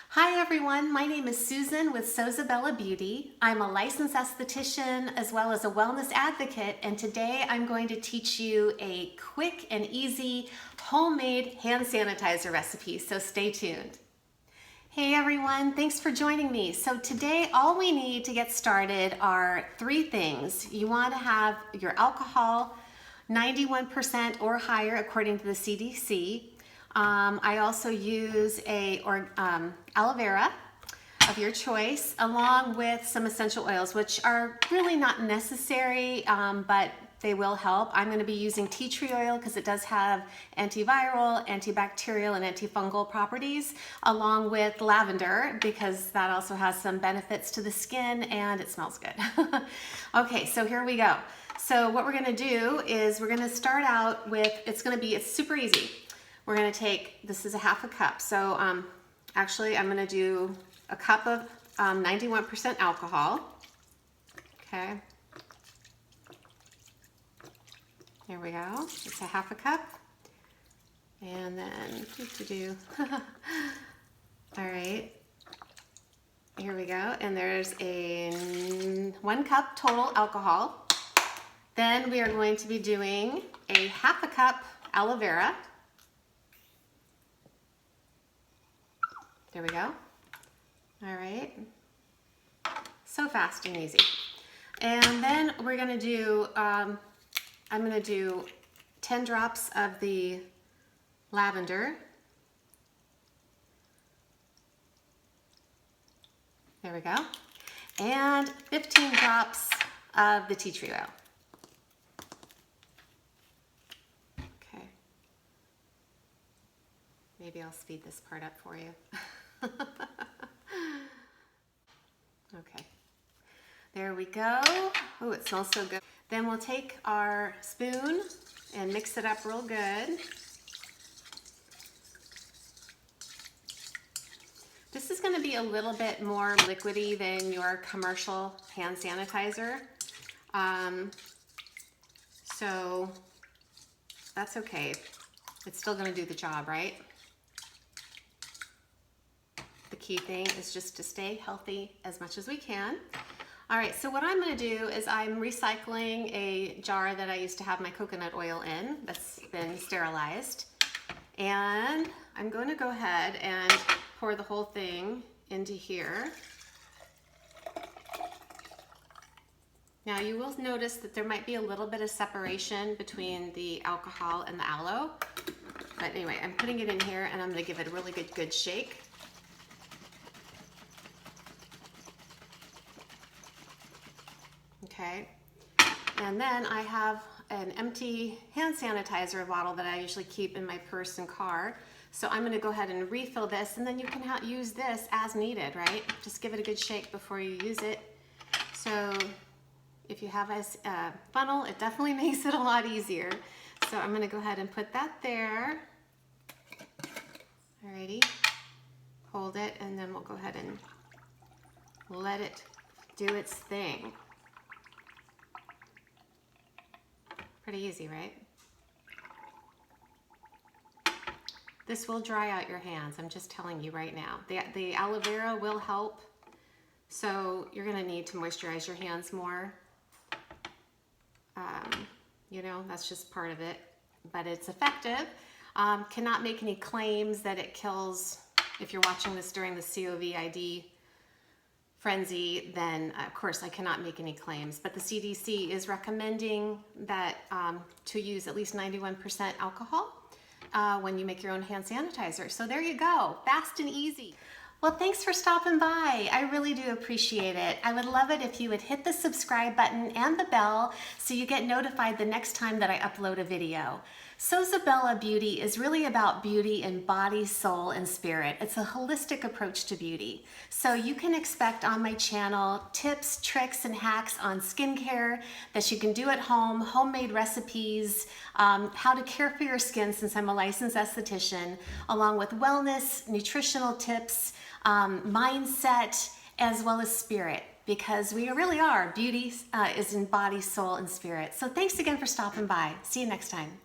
Hi everyone, my name is Susan with Sozabella Beauty. I'm a licensed esthetician as well as a wellness advocate, and today I'm going to teach you a quick and easy homemade hand sanitizer recipe, so stay tuned. Hey everyone, thanks for joining me. So today all we need to get started are three things. You want to have your alcohol 91% or higher according to the CDC. I also use aloe vera of your choice, along with some essential oils, which are really not necessary, but they will help. I'm going to be using tea tree oil because it does have antiviral, antibacterial, and antifungal properties, along with lavender because that also has some benefits to the skin and it smells good. Okay, so here we go. So what we're going to do is we're going to start out with, it's super easy. We're going to take, this is a half a cup. So actually I'm going to do a cup of 91% alcohol. Okay. Here we go. It's a half a cup. And then, all right. Here we go. And there's a 1 cup total alcohol. Then we are going to be doing a half a cup aloe vera. There we go. All right. So fast and easy. And then we're going to do, I'm going to do 10 drops of the lavender. There we go. And 15 drops of the tea tree oil. Okay. Maybe I'll speed this part up for you. Okay, there we go. Oh, it smells so good. Then we'll take our spoon and mix it up real good. This is going to be a little bit more liquidy than your commercial hand sanitizer. So that's okay. It's still going to do the job, right? The key thing is just to stay healthy as much as we can. All right, so what I'm going to do is I'm recycling a jar that I used to have my coconut oil in that's been sterilized. And I'm going to go ahead and pour the whole thing into here. Now you will notice that there might be a little bit of separation between the alcohol and the aloe. But anyway, I'm putting it in here and I'm going to give it a really good shake. Okay, and then I have an empty hand sanitizer bottle that I usually keep in my purse and car. So I'm going to go ahead and refill this, and then you can use this as needed, right? Just give it a good shake before you use it. So if you have a funnel, it definitely makes it a lot easier. So I'm going to go ahead and put that there. Alrighty, hold it, and then we'll go ahead and let it do its thing. Pretty easy, right? This will dry out your hands. I'm just telling you right now. The aloe vera will help. So you're going to need to moisturize your hands more. You know, that's just part of it. But it's effective. Cannot make any claims that it kills. If you're watching this during the COVID frenzy, then of course I cannot make any claims, but the CDC is recommending that to use at least 91% alcohol when you make your own hand sanitizer. So there you go, fast and easy. Well, thanks for stopping by. I really do appreciate it. I would love it if you would hit the subscribe button and the bell so you get notified the next time that I upload a video. Sozabella Beauty is really about beauty in body, soul, and spirit. It's a holistic approach to beauty. So you can expect on my channel tips, tricks, and hacks on skincare that you can do at home, homemade recipes, how to care for your skin since I'm a licensed esthetician, along with wellness, nutritional tips, mindset, as well as spirit, because we really are. Beauty is in body, soul, and spirit. So thanks again for stopping by. See you next time.